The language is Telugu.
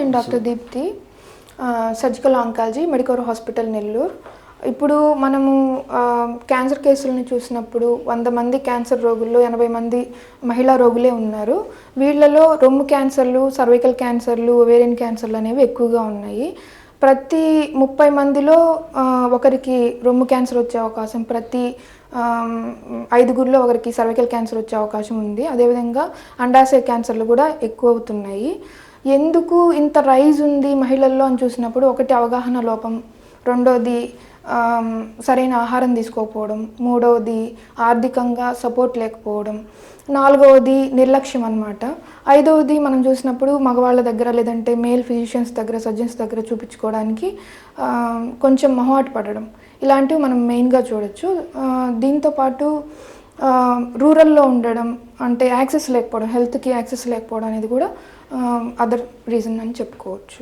నేను doctor Deepti, surgical oncology Medicover hospital Nellore. ఇప్పుడు మనము క్యాన్సర్ కేసులను చూసినప్పుడు 100 మంది క్యాన్సర్ రోగుల్లో 80 మంది మహిళా రోగులే ఉన్నారు. వీళ్ళలో రొమ్ము క్యాన్సర్లు, సర్వైకల్ క్యాన్సర్లు, ఓవేరియన్ క్యాన్సర్లు అనేవి ఎక్కువగా ఉన్నాయి. ప్రతి 30 మందిలో ఒకరికి రొమ్ము క్యాన్సర్ వచ్చే అవకాశం, ప్రతి 5గురిలో ఒకరికి సర్వైకల్ క్యాన్సర్ వచ్చే అవకాశం ఉంది. అదేవిధంగా అండాశయ క్యాన్సర్లు కూడా ఎక్కువ అవుతున్నాయి. ఎందుకు ఇంత రైజ్ ఉంది మహిళల్లో అని చూసినప్పుడు, ఒకటి అవగాహన లోపం, రెండోది సరైన ఆహారం తీసుకోకపోవడం, మూడవది ఆర్థికంగా సపోర్ట్ లేకపోవడం, నాలుగవది నిర్లక్ష్యం అన్నమాట. ఐదవది మనం చూసినప్పుడు మగవాళ్ళ దగ్గర లేదంటే మేల్ ఫిజిషియన్స్ దగ్గర, సర్జన్స్ దగ్గర చూపించుకోవడానికి కొంచెం మొహమాట పడడం, ఇలాంటివి మనం మెయిన్గా చూడొచ్చు. దీంతోపాటు రూరల్లో ఉండడం, అంటే యాక్సెస్ లేకపోవడం, హెల్త్కి యాక్సెస్ లేకపోవడం అనేది కూడా అదర్ రీజన్ అని చెప్పుకోవచ్చు.